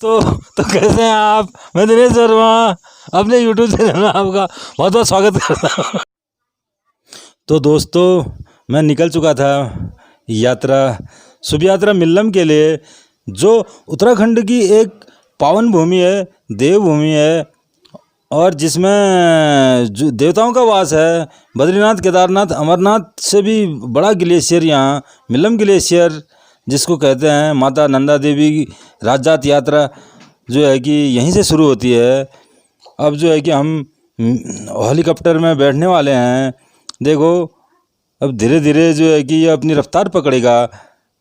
तो कैसे हैं आप। मैं दिनेश वर्मा अपने यूट्यूब चैनल में आपका बहुत बहुत स्वागत करता हूँ। तो दोस्तों मैं निकल चुका था यात्रा शुभ यात्रा मिल्लम के लिए, जो उत्तराखंड की एक पावन भूमि है, देवभूमि है, और जिसमें जो देवताओं का वास है। बद्रीनाथ, केदारनाथ, अमरनाथ से भी बड़ा ग्लेशियर यहाँ मिल्लम ग्लेशियर, जिसको कहते हैं माता नंदा देवी की राजजात यात्रा, जो है कि यहीं से शुरू होती है। अब जो है कि हम हेलीकॉप्टर में बैठने वाले हैं। देखो अब धीरे धीरे जो है कि ये अपनी रफ्तार पकड़ेगा।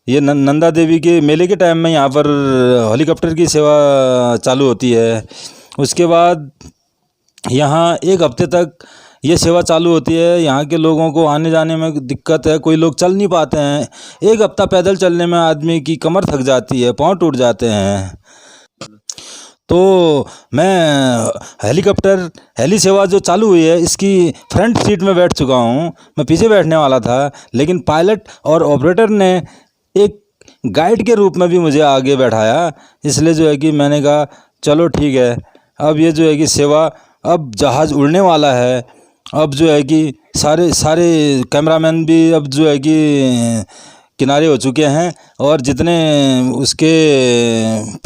ये नंदा देवी के मेले के टाइम में यहाँ पर हेलीकॉप्टर की सेवा चालू होती है। उसके बाद यहाँ एक हफ्ते तक ये सेवा चालू होती है। यहाँ के लोगों को आने जाने में दिक्कत है, कोई लोग चल नहीं पाते हैं। एक हफ्ता पैदल चलने में आदमी की कमर थक जाती है, पाँव टूट जाते हैं। तो मैं हेली सेवा जो चालू हुई है, इसकी फ्रंट सीट में बैठ चुका हूँ। मैं पीछे बैठने वाला था, लेकिन पायलट और ऑपरेटर ने एक गाइड के रूप में भी मुझे आगे बैठाया। इसलिए जो है कि मैंने कहा चलो ठीक है। अब ये जो है कि सेवा, अब जहाज़ उड़ने वाला है। अब जो है कि सारे कैमरामैन भी अब जो है कि किनारे हो चुके हैं, और जितने उसके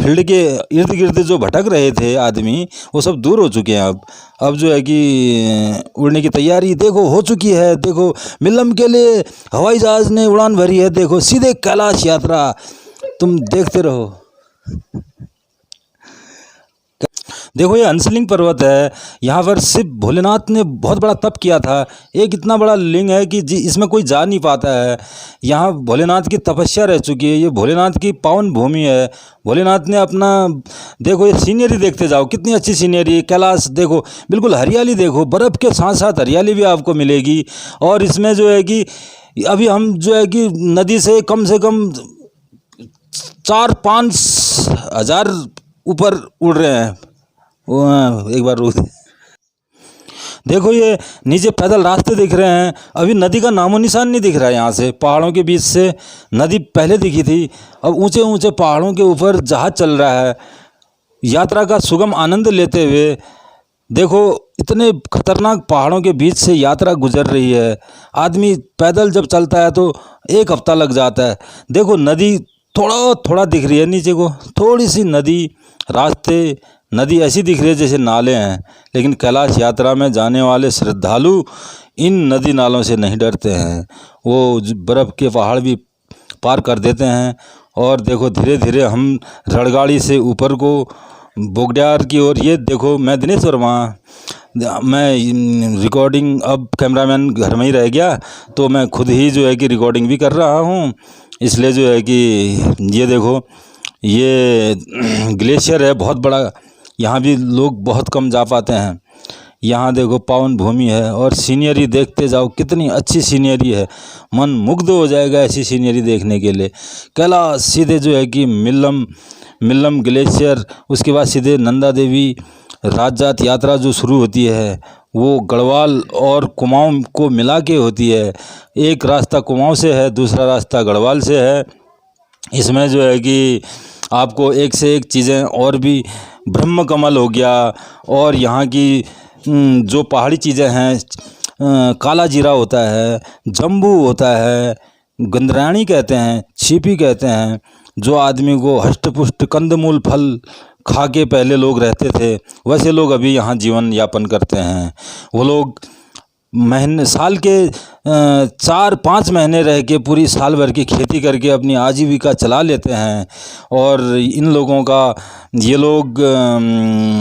फील्ड के इर्द गिर्द जो भटक रहे थे आदमी, वो सब दूर हो चुके हैं। अब जो है कि उड़ने की तैयारी देखो हो चुकी है। देखो मिल्लम के लिए हवाई जहाज़ ने उड़ान भरी है। देखो सीधे कैलाश यात्रा, तुम देखते रहो। देखो ये हंसलिंग पर्वत है। यहाँ पर शिव भोलेनाथ ने बहुत बड़ा तप किया था। एक इतना बड़ा लिंग है कि इसमें कोई जा नहीं पाता है। यहाँ भोलेनाथ की तपस्या रह चुकी है। ये भोलेनाथ की पावन भूमि है। भोलेनाथ ने अपना, देखो ये सीनरी देखते जाओ, कितनी अच्छी सीनरी। कैलाश देखो, बिल्कुल हरियाली देखो, बर्फ़ के साथ साथ हरियाली भी आपको मिलेगी। और इसमें जो है कि अभी हम जो है कि नदी से कम 4-5 हज़ार ऊपर उड़ रहे हैं। एक बार रुक, देखो ये नीचे पैदल रास्ते दिख रहे हैं। अभी नदी का नामो निशान नहीं दिख रहा है। यहाँ से पहाड़ों के बीच से नदी पहले दिखी थी, अब ऊंचे ऊंचे पहाड़ों के ऊपर जहाज चल रहा है। यात्रा का सुगम आनंद लेते हुए देखो, इतने खतरनाक पहाड़ों के बीच से यात्रा गुजर रही है। आदमी पैदल जब चलता है तो एक हफ्ता लग जाता है। देखो नदी थोड़ा थोड़ा दिख रही है नीचे को, थोड़ी सी नदी, रास्ते, नदी ऐसी दिख रही है जैसे नाले हैं। लेकिन कैलाश यात्रा में जाने वाले श्रद्धालु इन नदी नालों से नहीं डरते हैं। वो बर्फ़ के पहाड़ भी पार कर देते हैं। और देखो धीरे धीरे हम रड़गाड़ी से ऊपर को बोगड्यार की ओर। ये देखो मैं दिनेश वर्मा, मैं रिकॉर्डिंग, अब कैमरामैन घर में ही रह गया तो मैं खुद ही जो है कि रिकॉर्डिंग भी कर रहा हूँ। इसलिए जो है कि ये देखो, ये ग्लेशियर है बहुत बड़ा। यहाँ भी लोग बहुत कम जा पाते हैं। यहाँ देखो पावन भूमि है, और सीनरी देखते जाओ, कितनी अच्छी सीनरी है। मन मुग्ध हो जाएगा ऐसी सीनरी देखने के लिए। कैलाश सीधे जो है कि मिल्लम ग्लेशियर, उसके बाद सीधे नंदा देवी राजजात यात्रा जो शुरू होती है, वो गढ़वाल और कुमाऊं को मिला के होती है। एक रास्ता कुमाऊं से है, दूसरा रास्ता गढ़वाल से है। इसमें जो है कि आपको एक से एक चीज़ें, और भी ब्रह्म कमल हो गया, और यहाँ की जो पहाड़ी चीज़ें हैं, काला जीरा होता है, जम्बू होता है, गंदरानी कहते हैं, छिपी कहते हैं, जो आदमी को हष्ट पुष्ट कंदमूल फल खा के पहले लोग रहते थे, वैसे लोग अभी यहाँ जीवन यापन करते हैं। वो लोग साल के 4-5 महीने रह के पूरी साल भर की खेती करके अपनी आजीविका चला लेते हैं। और इन लोगों का, ये लोग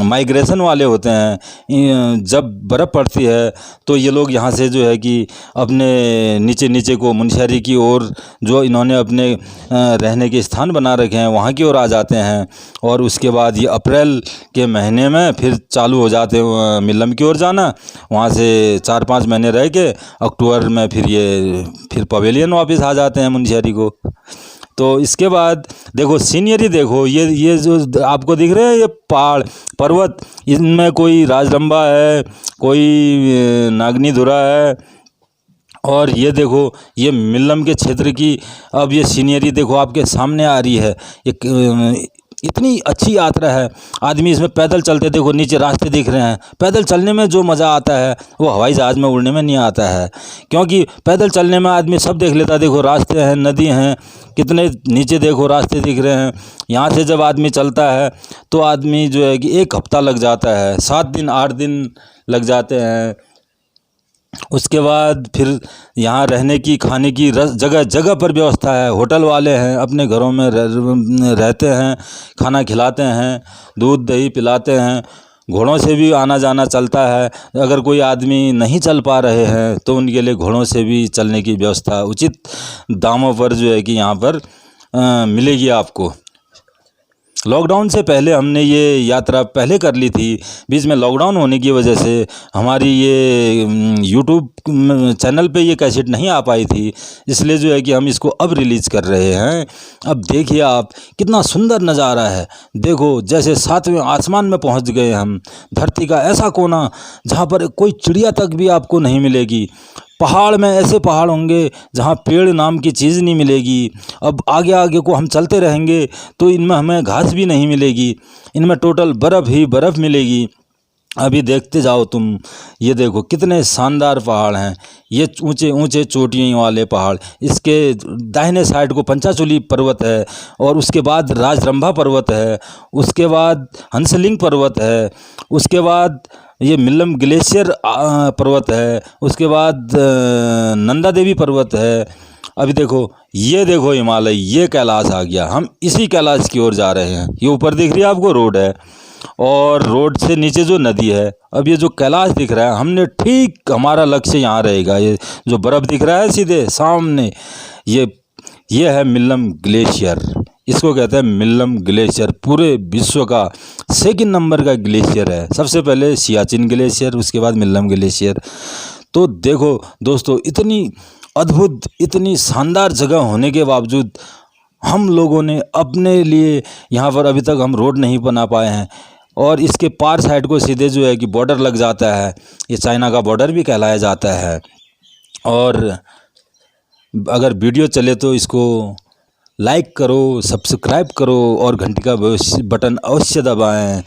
माइग्रेशन वाले होते हैं। जब बर्फ़ पड़ती है तो ये लोग यहाँ से जो है कि अपने नीचे को मुनस्यारी की ओर, जो इन्होंने अपने रहने के स्थान बना रखे हैं, वहाँ की ओर आ जाते हैं। और उसके बाद ये अप्रैल के महीने में फिर चालू हो जाते हैं मिल्लम की ओर जाना। वहाँ से 4-5 महीने रह के अक्टूबर में फिर पवेलियन वापस आ जाते हैं मुनस्यारी को। तो इसके बाद देखो सीनरी देखो, ये जो आपको दिख रहे हैं ये पहाड़ पर्वत, इनमें कोई राजरंभा है, कोई नागनी धुरा है। और ये देखो ये मिल्लम के क्षेत्र की अब ये सीनरी देखो आपके सामने आ रही है। एक इतनी अच्छी यात्रा है। आदमी इसमें पैदल चलते, देखो नीचे रास्ते दिख रहे हैं, पैदल चलने में जो मज़ा आता है वो हवाई जहाज़ में उड़ने में नहीं आता है, क्योंकि पैदल चलने में आदमी सब देख लेता है। देखो रास्ते हैं, नदी हैं, कितने नीचे देखो रास्ते दिख रहे हैं। यहाँ से जब आदमी चलता है तो आदमी जो है कि 1 हफ्ता लग जाता है, 7 दिन 8 दिन लग जाते हैं। उसके बाद फिर यहाँ रहने की, खाने की जगह जगह पर व्यवस्था है। होटल वाले हैं, अपने घरों में रहते हैं, खाना खिलाते हैं, दूध दही पिलाते हैं। घोड़ों से भी आना जाना चलता है। अगर कोई आदमी नहीं चल पा रहे हैं तो उनके लिए घोड़ों से भी चलने की व्यवस्था उचित दामों पर जो है कि यहाँ पर मिलेगी आपको। लॉकडाउन से पहले हमने ये यात्रा पहले कर ली थी। बीच में लॉकडाउन होने की वजह से हमारी ये यूट्यूब चैनल पे ये कैसेट नहीं आ पाई थी, इसलिए जो है कि हम इसको अब रिलीज़ कर रहे हैं। अब देखिए आप, कितना सुंदर नज़ारा है। देखो जैसे 7वें आसमान में पहुंच गए हम। धरती का ऐसा कोना जहां पर कोई चिड़िया तक भी आपको नहीं मिलेगी। पहाड़ में ऐसे पहाड़ होंगे जहाँ पेड़ नाम की चीज़ नहीं मिलेगी। अब आगे आगे को हम चलते रहेंगे तो इनमें हमें घास भी नहीं मिलेगी, इनमें टोटल बर्फ़ ही बर्फ़ मिलेगी। अभी देखते जाओ तुम, ये देखो कितने शानदार पहाड़ हैं। ये ऊंचे ऊंचे चोटियों वाले पहाड़। इसके दाहिने साइड को पंचाचूली पर्वत है, और उसके बाद राजरंभा पर्वत है, उसके बाद हंसलिंग पर्वत है, उसके बाद ये मिल्लम ग्लेशियर पर्वत है, उसके बाद नंदा देवी पर्वत है। अभी देखो, ये देखो हिमालय, ये कैलाश आ गया। हम इसी कैलाश की ओर जा रहे हैं। ये ऊपर दिख रही है आपको रोड है, और रोड से नीचे जो नदी है। अब ये जो कैलाश दिख रहा है, हमने ठीक, हमारा लक्ष्य यहाँ रहेगा। ये जो बर्फ़ दिख रहा है सीधे सामने, ये है मिल्लम ग्लेशियर। इसको कहते हैं मिल्लम ग्लेशियर। पूरे विश्व का 2nd नंबर का ग्लेशियर है। सबसे पहले सियाचिन ग्लेशियर, उसके बाद मिल्लम ग्लेशियर। तो देखो दोस्तों, इतनी अद्भुत, इतनी शानदार जगह होने के बावजूद हम लोगों ने अपने लिए यहाँ पर अभी तक हम रोड नहीं बना पाए हैं। और इसके पार साइड को सीधे जो है कि बॉर्डर लग जाता है। ये चाइना का बॉर्डर भी कहलाया जाता है। और अगर वीडियो चले तो इसको लाइक करो, सब्सक्राइब करो और घंटी का बटन अवश्य दबाएं,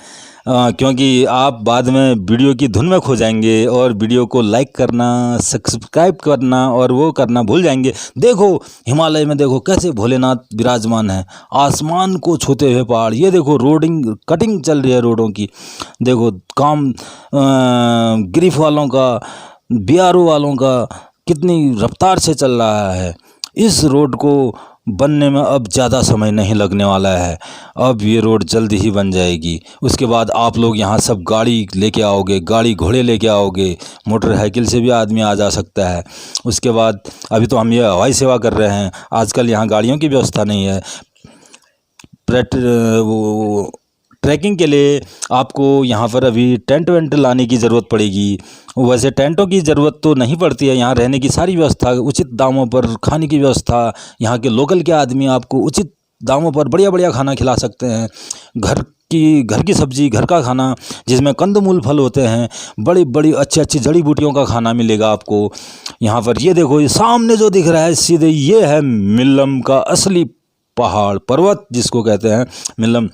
क्योंकि आप बाद में वीडियो की धुन में खो जाएंगे और वीडियो को लाइक करना, सब्सक्राइब करना और वो करना भूल जाएंगे। देखो हिमालय में, देखो कैसे भोलेनाथ विराजमान है। आसमान को छूते हुए पहाड़। ये देखो रोडिंग, कटिंग चल रही है रोडों की। देखो काम ग्रिफ वालों का, बीआरओ वालों का कितनी रफ्तार से चल रहा है। इस रोड को बनने में अब ज़्यादा समय नहीं लगने वाला है। अब ये रोड जल्दी ही बन जाएगी। उसके बाद आप लोग यहाँ सब गाड़ी लेके आओगे, गाड़ी घोड़े लेके आओगे, मोटरसाइकिल से भी आदमी आ जा सकता है। उसके बाद अभी तो हम ये हवाई सेवा कर रहे हैं। आजकल यहाँ गाड़ियों की व्यवस्था नहीं है। ट्रैकिंग के लिए आपको यहाँ पर अभी टेंट वेंट लाने की ज़रूरत पड़ेगी। वैसे टेंटों की ज़रूरत तो नहीं पड़ती है। यहाँ रहने की सारी व्यवस्था, उचित दामों पर खाने की व्यवस्था, यहाँ के लोकल के आदमी आपको उचित दामों पर बढ़िया बढ़िया खाना खिला सकते हैं। घर की सब्ज़ी, घर का खाना, जिसमें कंदमूल फल होते हैं, बड़ी बड़ी अच्छी अच्छी जड़ी बूटियों का खाना मिलेगा आपको यहाँ पर। ये देखो, ये सामने जो दिख रहा है सीधे, ये है मिल्लम का असली पहाड़, पर्वत जिसको कहते हैं मिल्लम।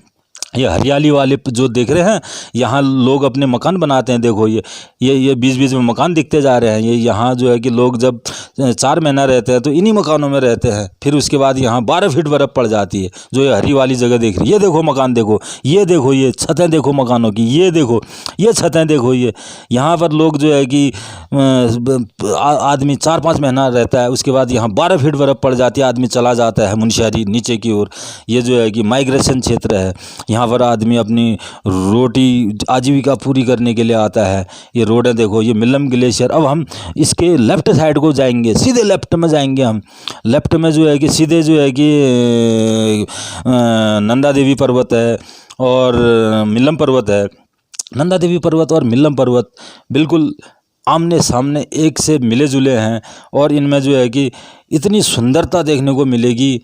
ये हरियाली वाले जो देख रहे हैं, यहाँ लोग अपने मकान बनाते हैं। देखो ये बीच बीच में मकान दिखते जा रहे हैं। ये यहाँ जो है कि लोग जब 4 महीना रहते हैं तो इन्हीं मकानों में रहते हैं। फिर उसके बाद यहाँ 12 फीट बर्फ़ पड़ जाती है। जो ये हरी वाली जगह देख रही है, ये देखो मकान, देखो ये, देखो ये छतें, देखो मकानों की, ये देखो ये छतें, देखो ये। यहाँ पर लोग जो है कि आदमी 4-5 महीना रहता है। उसके बाद यहाँ 12 फीट बर्फ़ पड़ जाती है, आदमी चला जाता है मुनस्यारी नीचे की ओर। ये जो है कि माइग्रेशन क्षेत्र है। यहाँ पर आदमी अपनी रोटी, आजीविका पूरी करने के लिए आता है। ये रोड है, देखो ये मिल्लम ग्लेशियर। अब हम इसके लेफ़्ट साइड को जाएंगे, सीधे लेफ़्ट में जाएंगे हम। लेफ़्ट में जो है कि सीधे जो है कि नंदा देवी पर्वत है और मिल्लम पर्वत है। नंदा देवी पर्वत और मिल्लम पर्वत बिल्कुल आमने सामने एक से मिले जुले हैं, और इनमें जो है कि इतनी सुंदरता देखने को मिलेगी,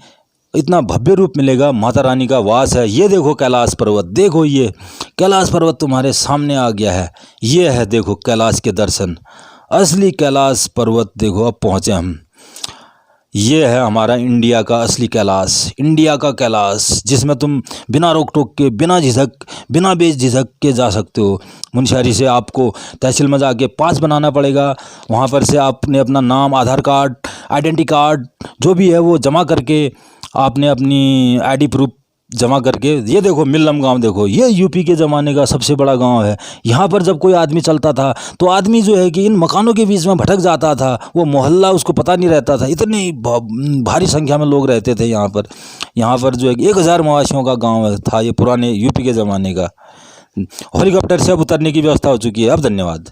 इतना भव्य रूप मिलेगा। माता रानी का वास है। ये देखो कैलाश पर्वत, देखो ये कैलाश पर्वत तुम्हारे सामने आ गया है। ये है, देखो कैलाश के दर्शन, असली कैलाश पर्वत। देखो अब पहुँचे हम। ये है हमारा इंडिया का असली कैलाश, इंडिया का कैलाश, जिसमें तुम बिना रोक टोक के, बिना झिझक, बिना बेझिझक के जा सकते हो। मुनस्यारी से आपको तहसील में जाके पास बनाना पड़ेगा। वहाँ पर से आपने अपना नाम, आधार कार्ड, आइडेंटिटी कार्ड जो भी है वो जमा करके, आपने अपनी आईडी प्रूफ जमा करके, ये देखो मिल्लम गांव, देखो ये यूपी के ज़माने का सबसे बड़ा गांव है। यहाँ पर जब कोई आदमी चलता था तो आदमी जो है कि इन मकानों के बीच में भटक जाता था, वो मोहल्ला उसको पता नहीं रहता था, इतनी भारी संख्या में लोग रहते थे यहाँ पर। यहाँ पर जो है 1000 मवासियों का गाँव था ये, पुराने यूपी के ज़माने का। हेलीकॉप्टर से अब उतरने की व्यवस्था हो चुकी है। अब धन्यवाद।